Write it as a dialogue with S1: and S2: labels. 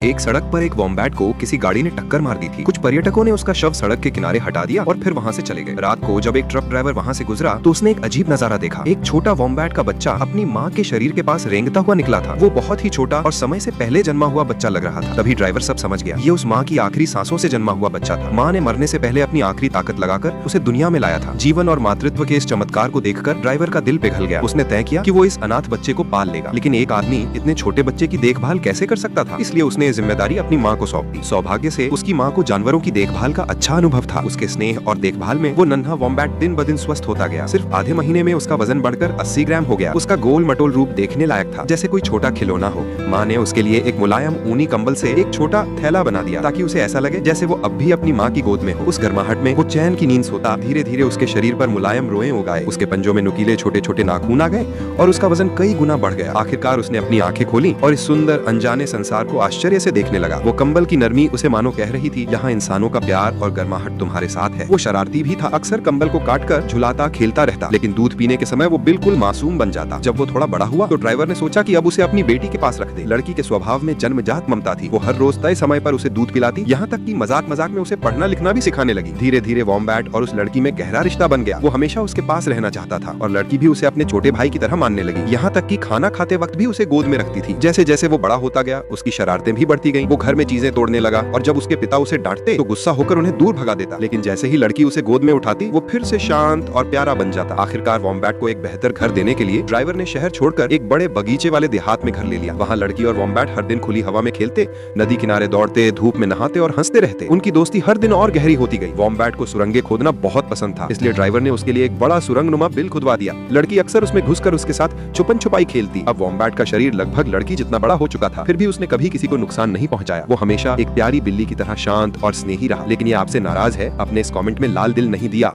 S1: एक सड़क पर एक वॉम्बैट को किसी गाड़ी ने टक्कर मार दी थी। कुछ पर्यटकों ने उसका शव सड़क के किनारे हटा दिया और फिर वहाँ से चले गए। रात को जब एक ट्रक ड्राइवर वहाँ से गुजरा तो उसने एक अजीब नजारा देखा। एक छोटा वॉम्बैट का बच्चा अपनी माँ के शरीर के पास रेंगता हुआ निकला था। वो बहुत ही छोटा और समय से पहले जन्मा हुआ बच्चा लग रहा था। तभी ड्राइवर सब समझ गया, ये उस माँ की आखिरी सांसों से जन्मा हुआ बच्चा था। माँ ने मरने से पहले अपनी आखिरी ताकत लगाकर उसे दुनिया में लाया था। जीवन और मातृत्व के इस चमत्कार को देखकर ड्राइवर का दिल पिघल गया। उसने तय किया कि वो इस अनाथ बच्चे को पाल लेगा, लेकिन एक आदमी इतने छोटे बच्चे की देखभाल कैसे कर सकता था, इसलिए उसने ये जिम्मेदारी अपनी माँ को सौंप दी। सौभाग्य से उसकी माँ को जानवरों की देखभाल का अच्छा अनुभव था। उसके स्नेह और देखभाल में वो नन्हा वॉम्बैट दिन ब दिन स्वस्थ होता गया। सिर्फ आधे महीने में उसका वजन बढ़कर 80 ग्राम हो गया। उसका गोल मटोल रूप देखने लायक था, जैसे कोई छोटा खिलौना हो। माँ ने उसके लिए एक मुलायम ऊनी कंबल से एक छोटा थैला बना दिया ताकि उसे ऐसा लगे जैसे वो अब भी अपनी माँ की गोद में हो। उस गर्माहट में वो चैन की नींद सोता। धीरे धीरे उसके शरीर पर मुलायम रोएं उग आए। उसके पंजों में नुकीले छोटे छोटे नाखून आ गए और उसका वजन कई गुना बढ़ गया। आखिरकार उसने अपनी आंखें खोली और इस सुंदर अनजाने संसार को आश्चर्य से देखने लगा। वो कंबल की नरमी उसे मानो कह रही थी, यहाँ इंसानों का प्यार और गर्माहट तुम्हारे साथ है। वो शरारती भी था, अक्सर कंबल को काटकर झुलाता खेलता रहता, लेकिन दूध पीने के समय वो बिल्कुल मासूम बन जाता। जब वो थोड़ा बड़ा हुआ तो ड्राइवर ने सोचा कि अब उसे अपनी बेटी के पास रख दे। लड़की के स्वभाव में जन्मजात ममता थी। वो हर रोज तय समय पर उसे दूध पिलाती, यहाँ तक कि मजाक मजाक में उसे पढ़ना लिखना भी सिखाने लगी। धीरे धीरे वॉम्बैट और उस लड़की में गहरा रिश्ता बन गया। वो हमेशा उसके पास रहना चाहता था और लड़की भी उसे अपने छोटे भाई की तरह मानने लगी। यहाँ तक कि खाना खाते वक्त भी उसे गोद में रखती थी। जैसे जैसे वो बड़ा होता गया उसकी शरारतें भी बढ़ती गईं। वो घर में चीजें तोड़ने लगा और जब उसके पिता उसे डांटते तो गुस्सा होकर उन्हें दूर भगा देता, लेकिन जैसे ही लड़की उसे गोद में उठाती वो फिर से शांत और प्यारा बन जाता। आखिरकार वॉम्बैट को एक बेहतर घर देने के लिए ड्राइवर ने शहर छोड़कर एक बड़े बगीचे वाले देहात में घर ले लिया। वहाँ लड़की और वॉम्बैट हर दिन खुली हवा में खेलते, नदी किनारे दौड़ते, धूप में नहाते और हंसते रहते। उनकी दोस्ती हर दिन और गहरी होती गई। वॉम्बैट को सुरंगें खोदना बहुत पसंद था, इसलिए ड्राइवर ने उसके लिए एक बड़ा सुरंगनुमा बिल खुदवा दिया। लड़की अक्सर उसमें घुसकर उसके साथ छुपन छुपाई खेलती। अब वॉम्बैट का शरीर लगभग लड़की जितना बड़ा हो चुका था, फिर भी उसने कभी किसी को नुकसान नहीं पहुंचाया। वो हमेशा एक प्यारी बिल्ली की तरह शांत और स्नेही रहा। लेकिन ये आपसे नाराज है, अपने इस कमेंट में लाल दिल नहीं दिया।